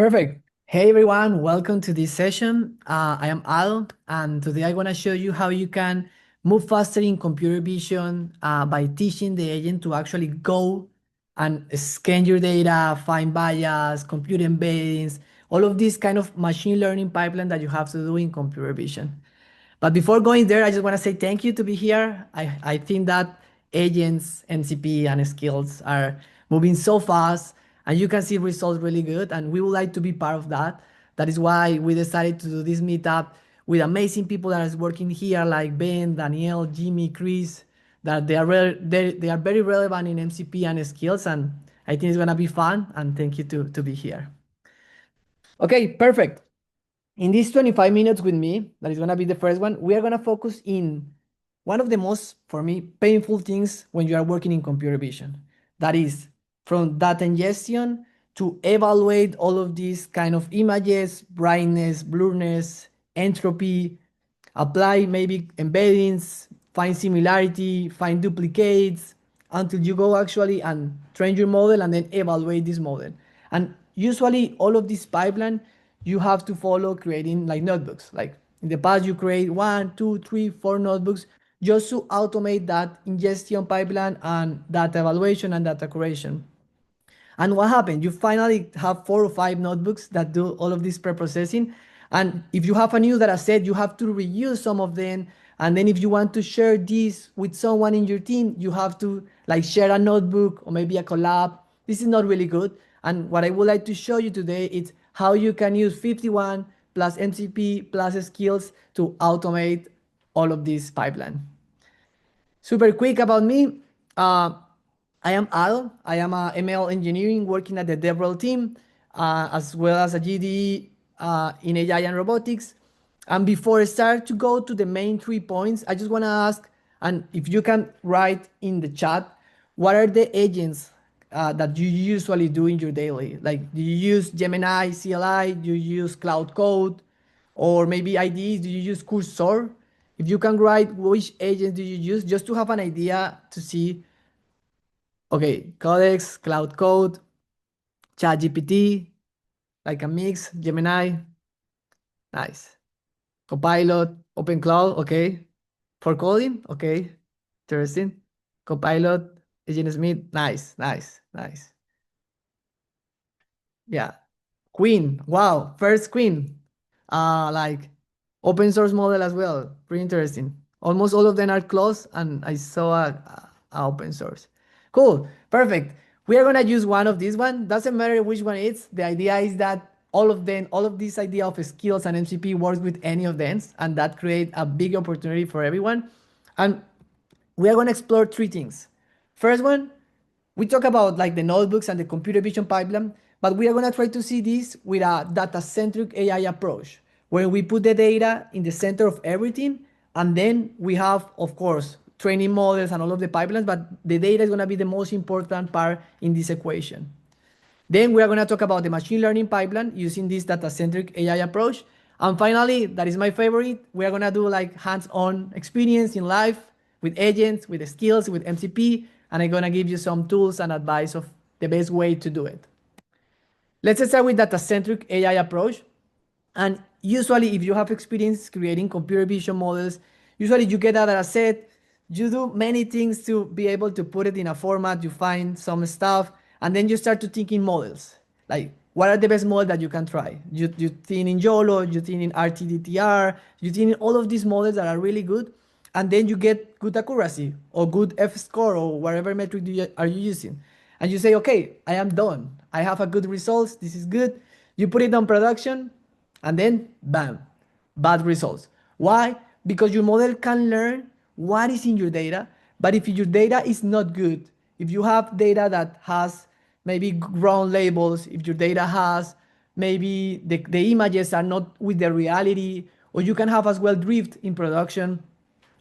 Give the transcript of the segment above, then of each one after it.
Perfect. Hey everyone, welcome to this session. I am Al, and today I want to show you how you can move faster in computer vision by teaching the agent to actually go and scan your data, find bias, compute embeddings, all of this kind of machine learning pipeline that you have to do in computer vision. But before going there, I just want to say thank you to be here. I think that agents, MCP, and skills are moving so fast, and you can see results really good. And we would like to be part of that. That is why we decided to do this meetup with amazing people that are working here, like Ben, Danielle, Jimmy, Chris. That they are very relevant in MCP and skills, and I think it's gonna be fun. And thank you to be here. Okay, perfect. In these 25 minutes with me, that is going to be the first one, we are going to focus in one of the most, for me, painful things when you are working in computer vision. That is from data ingestion to evaluate all of these kind of images, brightness, blurriness, entropy, apply maybe embeddings, find similarity, find duplicates, until you go actually and train your model and then evaluate this model. And usually all of this pipeline, you have to follow creating like notebooks. Like in the past, you create 1, 2, 3, 4 notebooks just to automate that ingestion pipeline and data evaluation and data curation. And what happened? You finally have 4 or 5 notebooks that do all of this pre-processing. And if you have a new data set, you have to reuse some of them. And then if you want to share this with someone in your team, you have to like share a notebook or maybe a collab. This is not really good. And what I would like to show you today is how you can use FiftyOne plus MCP plus skills to automate all of this pipeline. Super quick about me. I am Al. I am a ML engineering working at the DevRel team, as well as a GDE in AI and robotics. And before I start to go to the main 3 points, I just want to ask, and if you can write in the chat, what are the agents that you usually do in your daily? Like, do you use Gemini, CLI? Do you use Claude Code? Or maybe IDEs? Do you use Cursor? If you can write which agents do you use, just to have an idea to see, okay, Codex, Claude Code, ChatGPT, like a mix, Gemini, nice. Copilot, OpenCloud, okay. For coding, okay, interesting. Copilot, Agent Smith, nice, nice, nice. Yeah. Queen, wow, first Queen. Like open source model as well, pretty interesting. Almost all of them are closed, and I saw a open source. Cool, perfect. We are gonna use one of these one. Doesn't matter which one it's. The idea is that all of them, all of this idea of skills and MCP works with any of them, and that create a big opportunity for everyone. And we are gonna explore 3 things. First one, we talk about like the notebooks and the computer vision pipeline, but we are going to try to see this with a data-centric AI approach, where we put the data in the center of everything, and then we have, of course, training models and all of the pipelines, but the data is going to be the most important part in this equation. Then we are going to talk about the machine learning pipeline using this data-centric AI approach. And finally, that is my favorite, we are going to do like hands-on experience in life with agents, with the skills, with MCP, and I'm going to give you some tools and advice of the best way to do it. Let's start with data-centric AI approach. And usually, if you have experience creating computer vision models, usually you get a data set, you do many things to be able to put it in a format, you find some stuff, and then you start to think in models. Like, what are the best models that you can try? You think in YOLO, you think in RTDTR, you think in all of these models that are really good, and then you get good accuracy or good F-score or whatever metric are you using. And you say, okay, I am done. I have a good results. This is good. You put it on production, and then bam, bad results. Why? Because your model can learn what is in your data, but if your data is not good, if you have data that has maybe wrong labels, if your data has maybe the images are not with the reality, or you can have as well drift in production,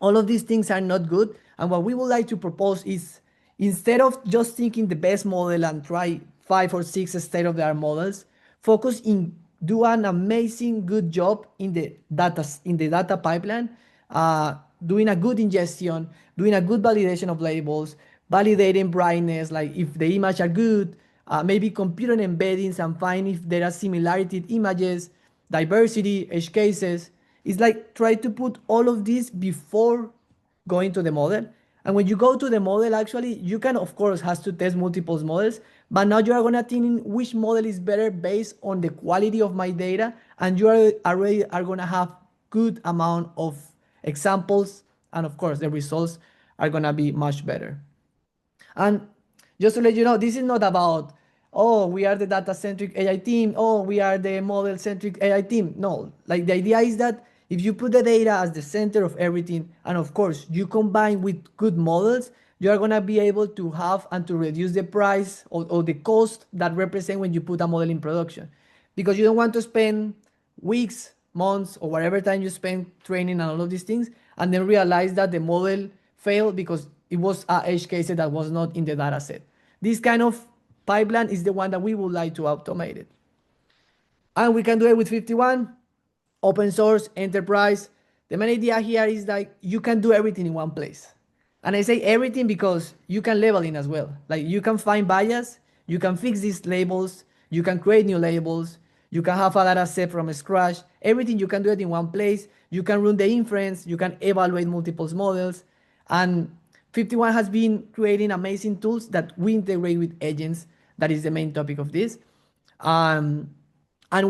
all of these things are not good. And what we would like to propose is, instead of just thinking the best model and try 5 or 6 state-of-the-art models, focus in do an amazing good job in the data pipeline, doing a good ingestion, doing a good validation of labels, validating brightness, like if the image are good, maybe computer embeddings and find if there are similarity in images, diversity, edge cases. It's like try to put all of this before going to the model. And when you go to the model, actually, you can, of course, has to test multiple models, but now you are gonna think which model is better based on the quality of my data, and you are already are gonna have good amount of examples, and of course, the results are gonna be much better. And just to let you know, this is not about, oh, we are the data-centric AI team, oh, we are the model-centric AI team. No, like the idea is that if you put the data as the center of everything, and of course, you combine with good models, you are going to be able to have and to reduce the price or the cost that represent when you put a model in production. Because you don't want to spend weeks, months, or whatever time you spend training and all of these things, and then realize that the model failed because it was a edge case that was not in the data set. This kind of pipeline is the one that we would like to automate it. And we can do it with 51, open source, enterprise. The main idea here is like you can do everything in one place. And I say everything because you can label in as well. Like you can find bias, you can fix these labels, you can create new labels, you can have a data set from scratch. Everything you can do it in one place. You can run the inference, you can evaluate multiple models. And 51 has been creating amazing tools that we integrate with agents. That is the main topic of this. And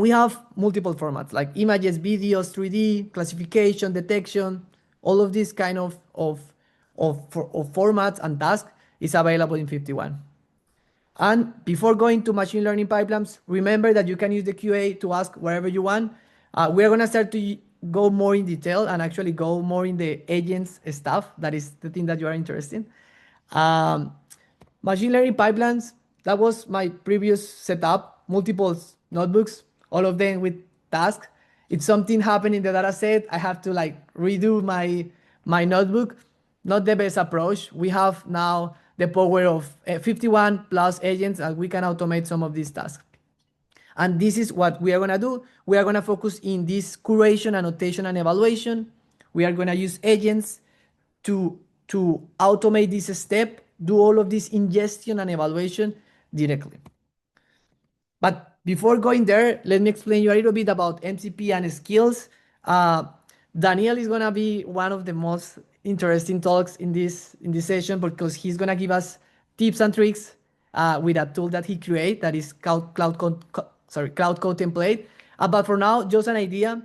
we have multiple formats like images, videos, 3D, classification, detection, all of this kind of formats and tasks is available in 51. And before going to machine learning pipelines, remember that you can use the QA to ask wherever you want. We're going to start to go more in detail and actually go more in the agents stuff. That is the thing that you are interested in. Machine learning pipelines, that was my previous setup, multiple notebooks, all of them with tasks. If something happened in the data set, I have to like redo my notebook. Not the best approach. We have now the power of 51 plus agents, and we can automate some of these tasks. And this is what we are going to do. We are going to focus in this curation, annotation, and evaluation. We are going to use agents to automate this step, do all of this ingestion and evaluation directly. But before going there, let me explain you a little bit about MCP and skills. Daniel is going to be one of the most interesting talks in this session because he's going to give us tips and tricks with a tool that he created that is Cloud Code template. But for now, just an idea.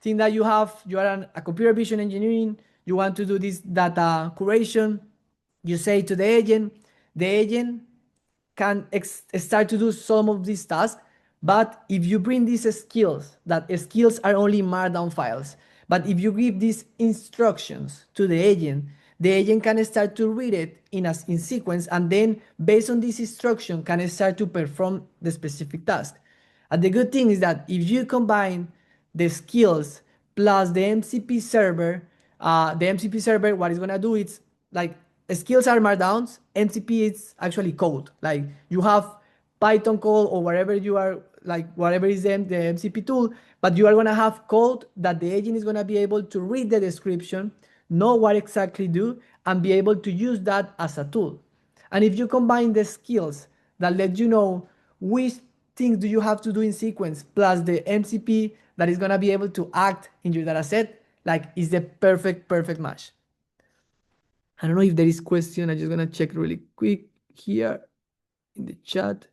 Think that you are a computer vision engineering, you want to do this data curation, you say to the agent can start to do some of these tasks. But if you bring these skills, that skills are only markdown files. But if you give these instructions to the agent can start to read it in sequence, and then based on this instruction can start to perform the specific task. And the good thing is that if you combine the skills plus the MCP server, what it's gonna do is like skills are markdowns, MCP is actually code. Like you have Python code or whatever you are, like whatever is the MCP tool, but you are gonna have code that the agent is gonna be able to read the description, know what exactly do, and be able to use that as a tool. And if you combine the skills that let you know which things do you have to do in sequence plus the MCP that is gonna be able to act in your data set, like is the perfect match. I don't know if there is question. I'm just gonna check really quick here in the chat.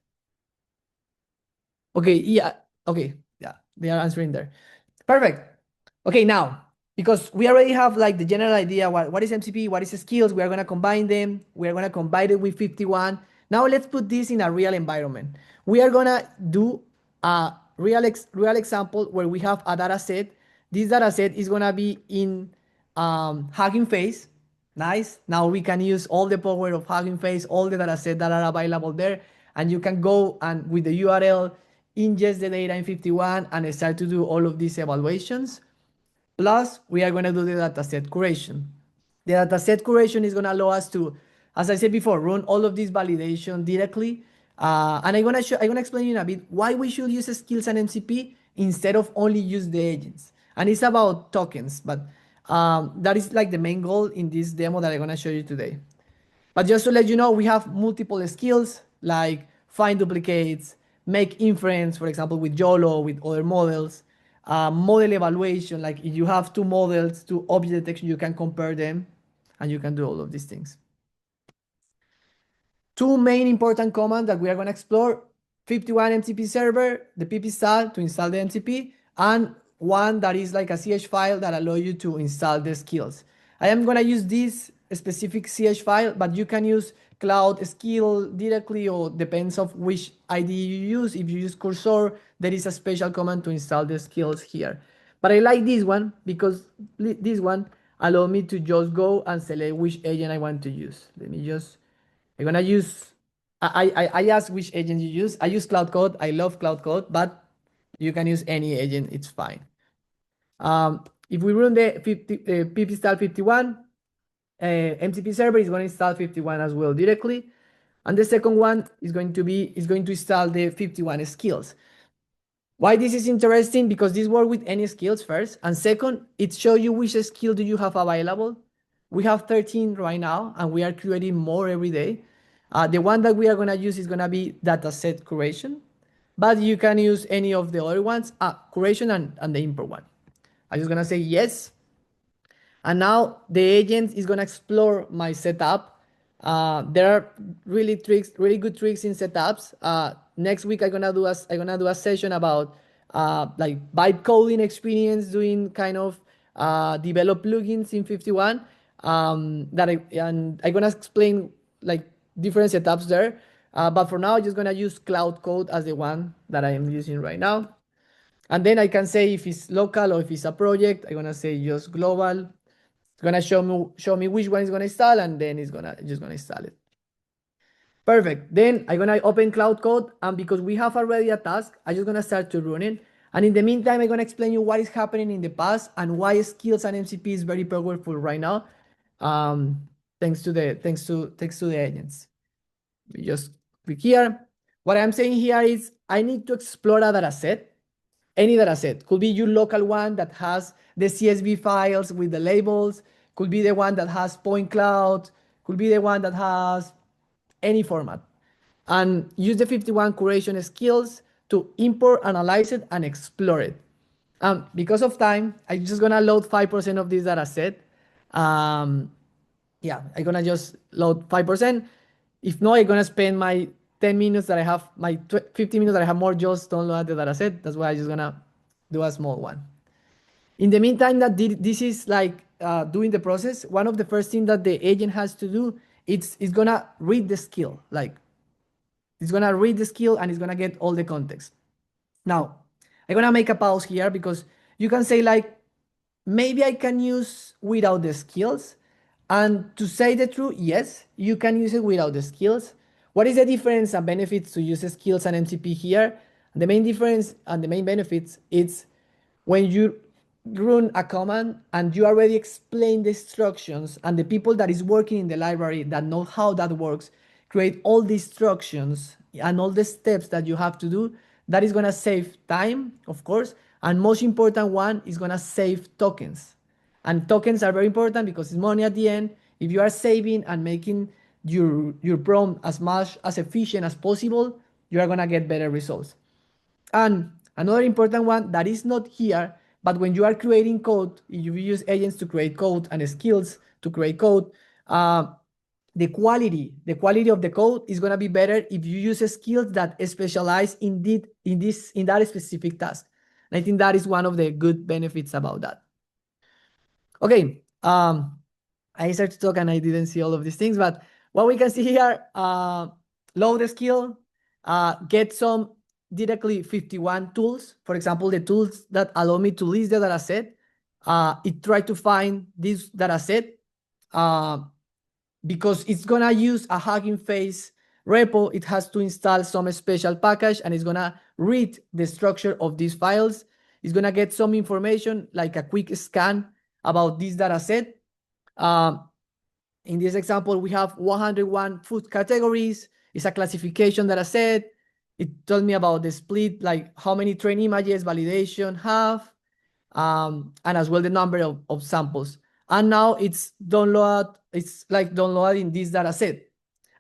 Okay, yeah, okay, yeah, they are answering there. Perfect. Okay, now, because we already have like the general idea what is MCP, what is skills, we are gonna combine them, we are gonna combine it with 51. Now let's put this in a real environment. We are gonna do a real example where we have a data set. This data set is gonna be in Hugging Face. Nice. Now we can use all the power of Hugging Face, all the data set that are available there, and you can go and with the URL ingest the data in 51 and start to do all of these evaluations. Plus, we are going to do the dataset curation. The dataset curation is going to allow us to, as I said before, run all of this validation directly. And I'm going to explain you in a bit why we should use skills and MCP instead of only use the agents. And it's about tokens, but that is like the main goal in this demo that I'm going to show you today. But just to let you know, we have multiple skills like find duplicates, make inference, for example, with YOLO, with other models, model evaluation, like if you have two models, two object detection, you can compare them, and you can do all of these things. Two main important commands that we are going to explore: 51 MCP server, the pip install to install the MCP, and one that is like a CH file that allow you to install the skills. I am going to use this specific CH file, but you can use Cloud skill directly, or depends of which ID you use. If you use cursor, there is a special command to install the skills here. But I like this one because this one allow me to just go and select which agent I want to use. Let me just, I'm gonna use, I ask which agent you use. I use Cloud Code. I love Cloud Code, but you can use any agent. It's fine. If we run the pip install 51, MCP server is going to install 51 as well directly. And the second one is going to install the 51 skills. Why this is interesting? Because this works with any skills first. And second, it shows you which skill do you have available. We have 13 right now, and we are creating more every day. The one that we are going to use is going to be dataset curation, but you can use any of the other ones, curation and the import one. I'm just going to say yes. And now the agent is going to explore my setup. There are really good tricks in setups. Next week I'm gonna do a session about like vibe coding experience, doing kind of develop plugins in 51. And I'm gonna explain like different setups there. But for now, I'm just gonna use Cloud Code as the one that I am using right now. And then I can say if it's local or if it's a project. I'm gonna say just global. It's gonna show me which one is gonna install, and then it's just gonna install it. Perfect. Then I'm gonna open Cloud Code, and because we have already a task, I'm just gonna start to run it. And in the meantime, I'm gonna explain you what is happening in the past and why skills and MCP is very powerful right now. Thanks to the agents. We just click here. What I'm saying here is I need to explore a data set. Any data set. Could be your local one that has the CSV files with the labels, could be the one that has point cloud, could be the one that has any format. And use the 51 curation skills to import, analyze it, and explore it. Because of time, I'm just gonna load 5% of this data set. Yeah, I'm gonna just load 5%. If not, I'm gonna spend my 10 minutes that I have, my 50 minutes that I have more just to download the data set. That's why I'm just gonna do a small one. In the meantime that this is like doing the process, one of the first things that the agent has to do, it's gonna read the skill. Like it's gonna read the skill and it's gonna get all the context. Now, I'm gonna make a pause here because you can say like, maybe I can use without the skills. And to say the truth, yes, you can use it without the skills. What is the difference and benefits to use skills and MCP here? The main difference and the main benefits is when you run a command and you already explain the instructions, and the people that is working in the library that know how that works create all the instructions and all the steps that you have to do. That is going to save time, of course, and most important one is going to save tokens. And tokens are very important because it's money at the end. If you are saving and making your prompt as much as efficient as possible, you are going to get better results. And another important one that is not here, but when you are creating code, if you use agents to create code and skills to create code, the quality of the code is going to be better if you use skills that specialize in that specific task. And I think that is one of the good benefits about that. Okay, I started to talk and I didn't see all of these things, but what we can see here, load the skill, get some directly 51 tools. For example, the tools that allow me to list the data set. It try to find this data set because it's gonna use a Hugging Face repo. It has to install some special package and it's gonna read the structure of these files. It's gonna get some information like a quick scan about this data set. In this example, we have 101 food categories. It's a classification data set. It told me about the split, like how many train images validation have, and as well the number of samples. And now it's like downloading this data set.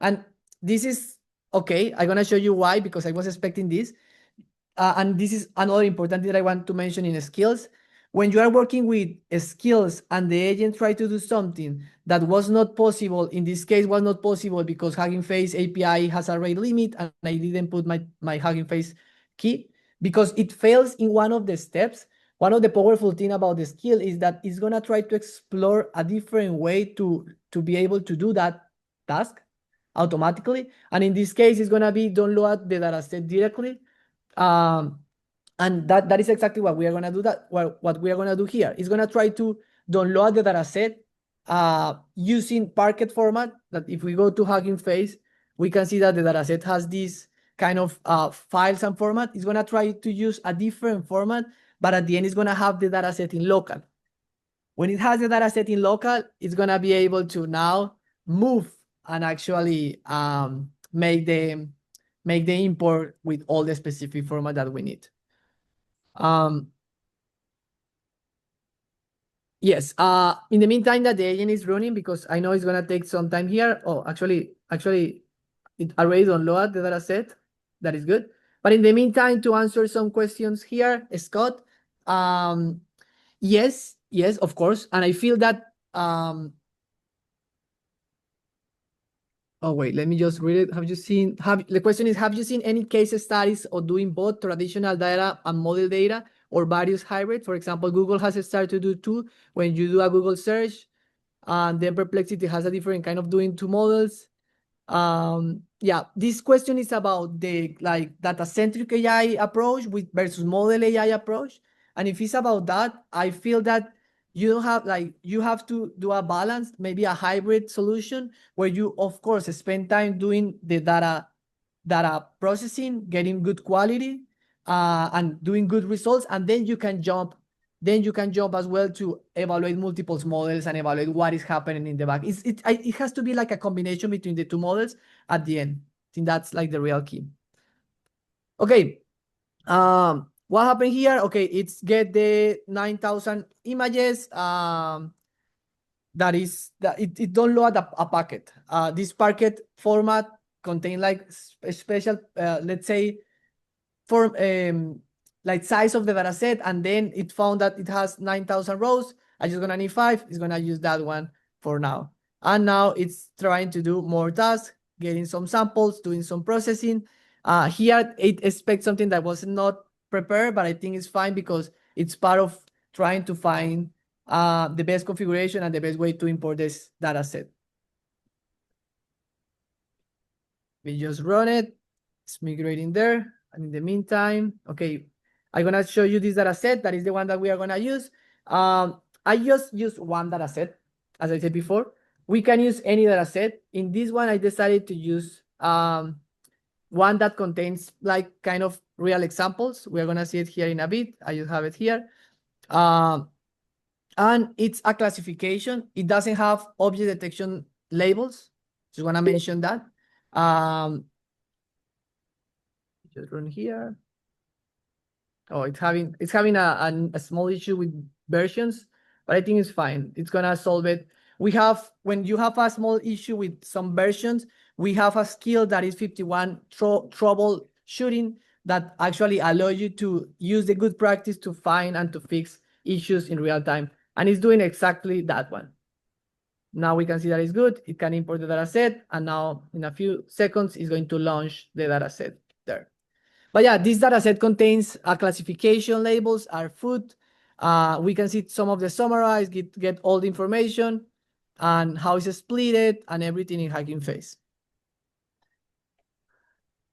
And this is Okay, I'm gonna show you why, because I was expecting this. And this is another important thing that I want to mention in skills. When you are working with skills and the agent try to do something that was not possible, in this case was not possible because Hugging Face API has a rate limit and I didn't put my Hugging Face key, because it fails in one of the steps. One of the powerful thing about the skill is that it's gonna try to explore a different way to be able to do that task automatically. And in this case, it's gonna be don't load the dataset directly. Um, and that is exactly what we are gonna do. What we are gonna do here is gonna try to download the dataset using Parquet format. That if we go to Hugging Face, we can see that the dataset has this kind of files and format. It's gonna try to use a different format, but at the end, it's gonna have the dataset in local. When it has the dataset in local, it's gonna be able to now move and actually make the import with all the specific format that we need. Yes, in the meantime that the agent is running, because I know it's gonna take some time here. Oh, actually, it already downloaded the dataset. That is good. But in the meantime, to answer some questions here, Scott, yes, of course. And I feel that, oh, wait, let me just read it. The question is, have you seen any case studies of doing both traditional data and model data or various hybrid? For example, Google has started to do two when you do a Google search, and then Perplexity has a different kind of doing two models. Yeah, this question is about the data-centric AI approach versus model AI approach. And if it's about that, I feel that you don't have you have to do a balance, maybe a hybrid solution where you of course spend time doing the data processing, getting good quality, and doing good results, and then you can jump as well to evaluate multiple models and evaluate what is happening in the back. It has to be like a combination between the two models at the end. I think that's like the real key. Okay. What happened here? Okay, it's get the 9,000 images. That it don't load a packet. This packet format contain like a special, let's say, for like size of the data set, and then it found that it has 9,000 rows. I just gonna need 5. It's gonna use that one for now. And now it's trying to do more tasks, getting some samples, doing some processing. Here it expects something that was not prepared, but I think it's fine because it's part of trying to find the best configuration and the best way to import this data set. We just run it. It's migrating there. And in the meantime, okay, I'm gonna show you this data set. That is the one that we are gonna use. I just use one data set, as I said before. We can use any data set. In this one, I decided to use one that contains like kind of real examples. We're gonna see it here in a bit. I just have it here. And it's a classification. It doesn't have object detection labels. Just wanna mention that. Just run here. Oh, it's having a small issue with versions, but I think it's fine. It's gonna solve it. When you have a small issue with some versions, we have a skill that is 51 troubleshooting that actually allow you to use the good practice to find and to fix issues in real time. And it's doing exactly that one. Now we can see that it's good. It can import the data set, and now in a few seconds, it's going to launch the data set there. But yeah, this data set contains classification labels, are food. We can see some of the summarized, get all the information and how it's split and everything in Hugging Face.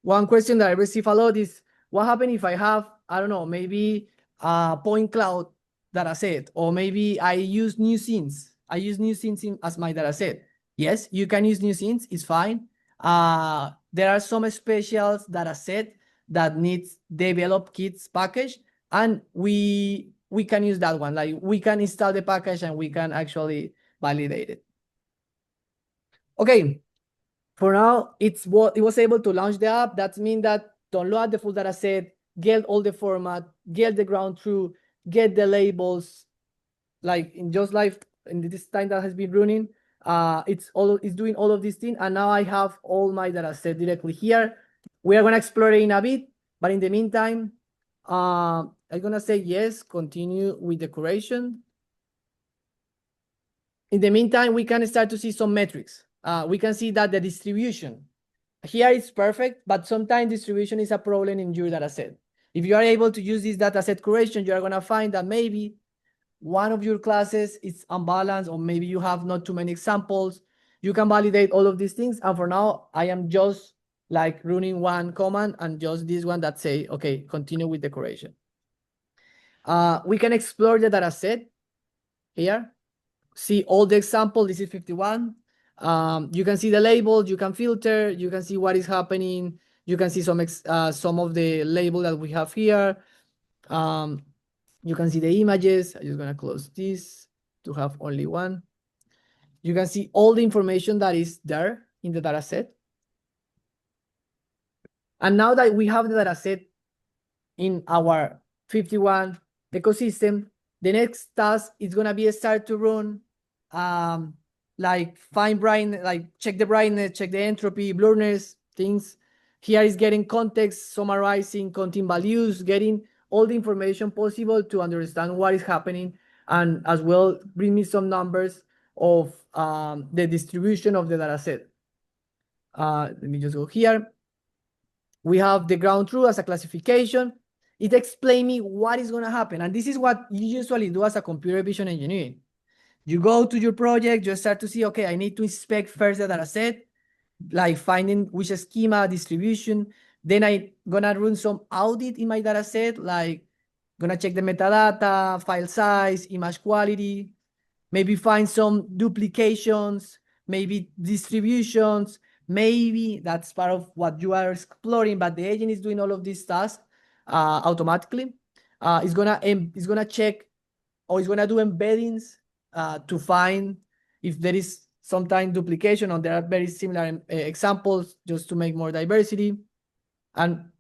One question that I receive a lot is, what happens if I have, I don't know, maybe a point cloud data set, or maybe I use new scenes. I use new scenes as my data set. Yes, you can use new scenes, it's fine. There are some special data set that needs develop kits package, and we can use that one. Like we can install the package and we can actually validate it. Okay, for now, it was able to launch the app. That means that download the full data set, get all the format, get the ground truth, get the labels, like in just like in this time that has been running. It's doing all of these things, and now I have all my data set directly here. We are gonna explore it in a bit, but in the meantime, I'm gonna say yes, continue with the curation. In the meantime, we can start to see some metrics. We can see that the distribution here is perfect, but sometimes distribution is a problem in your data set. If you are able to use this data set curation, you are gonna find that maybe one of your classes is unbalanced, or maybe you have not too many examples. You can validate all of these things. And for now, I am just like running one command and just this one that say, okay, continue with the curation. We can explore the data set here. See all the examples. This is 51. You can see the labels, you can filter, you can see what is happening. You can see some of the label that we have here. You can see the images. I'm just gonna close this to have only one. You can see all the information that is there in the data set. And now that we have the data set in our 51 ecosystem, the next task is gonna be start to run like find brightness, like check the brightness, check the entropy, blurriness, things. Here is getting context, summarizing content values, getting all the information possible to understand what is happening, and as well bring me some numbers of the distribution of the data set. Let me just go here. We have the ground truth as a classification. It explains me what is going to happen. And this is what you usually do as a computer vision engineer. You go to your project, you start to see, okay, I need to inspect first the data set, like finding which schema, distribution. Then I'm going to run some audit in my data set, like going to check the metadata, file size, image quality, maybe find some duplications, maybe distributions. Maybe that's part of what you are exploring, but the agent is doing all of these tasks automatically. It's gonna check, or it's gonna do embeddings to find if there is sometimes duplication, or there are very similar examples, just to make more diversity. And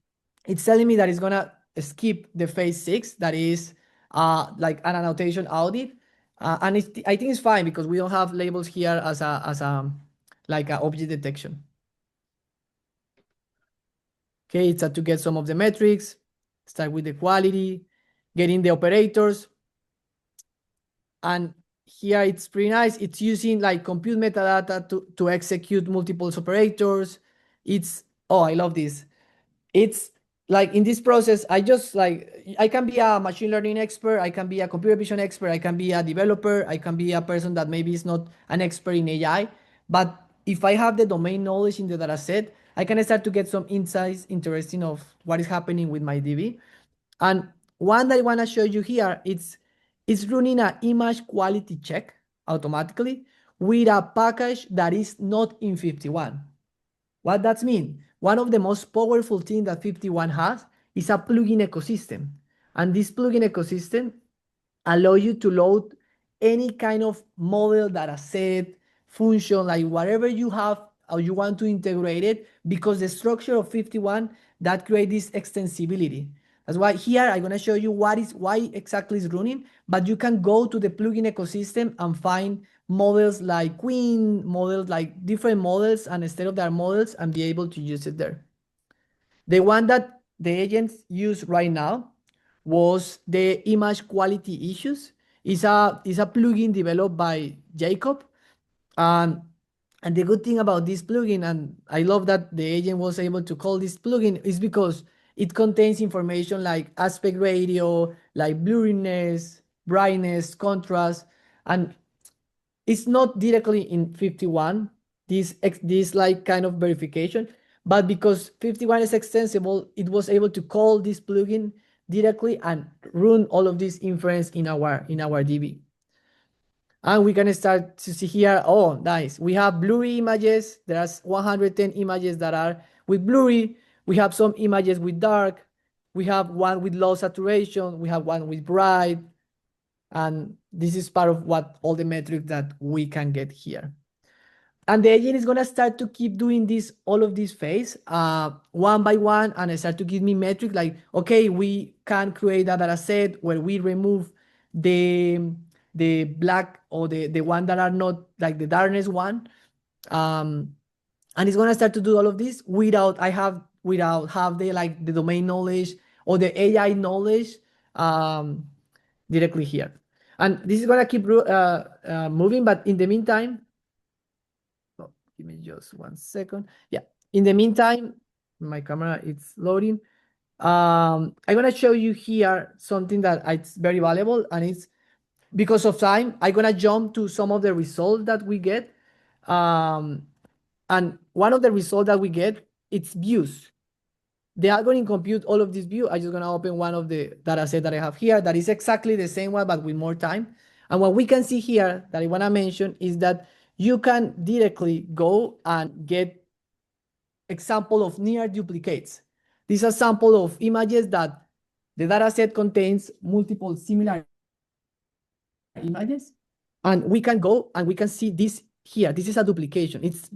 it's telling me that it's gonna skip the phase 6, that is like an annotation audit. And I think it's fine because we don't have labels here as a like a object detection. Okay, it's to get some of the metrics, start with the quality, getting the operators. And here it's pretty nice. It's using like compute metadata to execute multiple operators. Oh, I love this. It's like in this process, I can be a machine learning expert, I can be a computer vision expert, I can be a developer, I can be a person that maybe is not an expert in AI. But if I have the domain knowledge in the data set, I can start to get some insights interesting of what is happening with my DB. And one that I want to show you here, it's running an image quality check automatically with a package that is not in 51. What that mean? One of the most powerful things that 51 has is a plugin ecosystem. And this plugin ecosystem allows you to load any kind of model, data set, function, like whatever you have or you want to integrate it, because the structure of 51 that creates this extensibility. That's why here I'm going to show you why exactly is running, but you can go to the plugin ecosystem and find models like Queen, models like different models and state of the art models, and be able to use it there. The one that the agents use right now was the image quality issues. It's a plugin developed by Jacob. And the good thing about this plugin, and I love that the agent was able to call this plugin, is because it contains information like aspect ratio, like blurriness, brightness, contrast, and it's not directly in 51, this like kind of verification, but because 51 is extensible, it was able to call this plugin directly and run all of this inference in our DB. And we can start to see here, oh, nice. We have blurry images. There's 110 images that are with blurry. We have some images with dark. We have one with low saturation. We have one with bright. And this is part of what all the metrics that we can get here. And the agent is going to start to keep doing this, all of this phase, one by one, and start to give me metrics like, okay, we can create a data set where we remove the the black or the one that are not like the darkness one. And it's gonna start to do all of this without have the like the domain knowledge or the AI knowledge directly here. And this is gonna keep moving, but in the meantime, oh, give me just 1 second. Yeah, in the meantime, my camera is loading. I'm gonna show you here something that it's very valuable, and it's because of time. I'm gonna jump to some of the results that we get. And one of the results that we get, it's views. The algorithm compute all of these views. I'm just gonna open one of the data set that I have here that is exactly the same one, but with more time. And what we can see here that I wanna mention is that you can directly go and get example of near duplicates. This is a sample of images that the data set contains multiple similar images. And we can go and we can see this here. This is a duplication. It's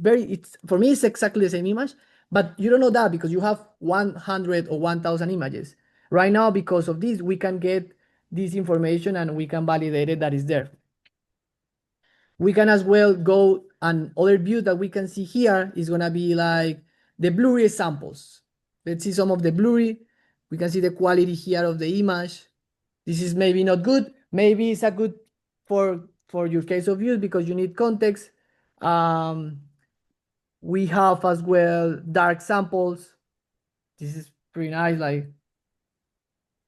for me, it's exactly the same image, but you don't know that because you have 100 or 1,000 images. Right now, because of this, we can get this information and we can validate it that is there. We can as well go, and other view that we can see here is gonna be like the blurry samples. Let's see some of the blurry. We can see the quality here of the image. This is maybe not good. Maybe it's a good for your case of use because you need context. We have as well dark samples. This is pretty nice. Like,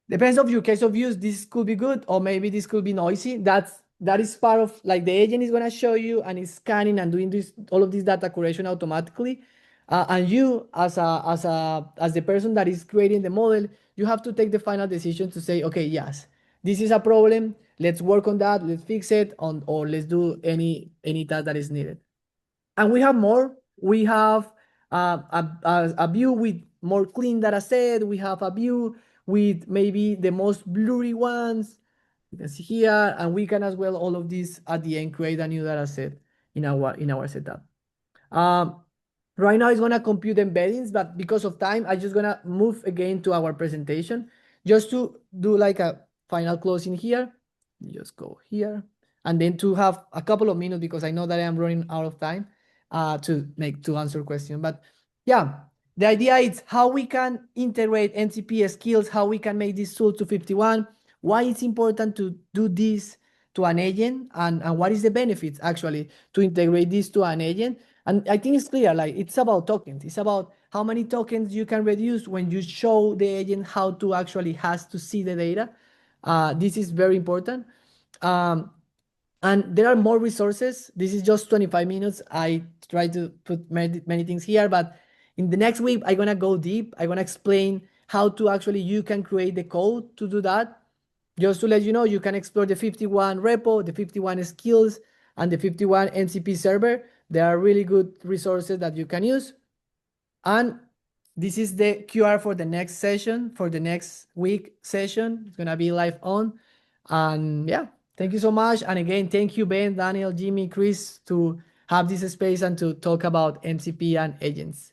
depends of your case of use. This could be good, or maybe this could be noisy. That is part of, like, the agent is gonna show you and it's scanning and doing all of this data curation automatically. And you as the person that is creating the model, you have to take the final decision to say, okay, yes, this is a problem. Let's work on that. Let's fix it or let's do any task that is needed. And we have more. We have a view with more clean data set. We have a view with maybe the most blurry ones. You can see here, and we can as well all of these at the end create a new data set in our setup. Right now it's gonna compute embeddings, but because of time, I'm just gonna move again to our presentation just to do like a final closing here. Just go here, and then to have a couple of minutes because I know that I am running out of time to answer question. But yeah, the idea is how we can integrate MCP skills, how we can make this tool to 51, why it's important to do this to an agent, and what is the benefits actually to integrate this to an agent. And I think it's clear, like, it's about tokens. It's about how many tokens you can reduce when you show the agent how to actually has to see the data. This is very important. And there are more resources. This is just 25 minutes. I try to put many things here, but in the next week, I'm gonna go deep. I'm gonna explain how to actually you can create the code to do that. Just to let you know, you can explore the 51 repo, the 51 skills, and the 51 MCP server. There are really good resources that you can use. And this is the QR for the next session, for the next week session. It's gonna be live on. And yeah, thank you so much. And again, thank you, Ben, Daniel, Jimmy, Chris, to have this space and to talk about MCP and agents.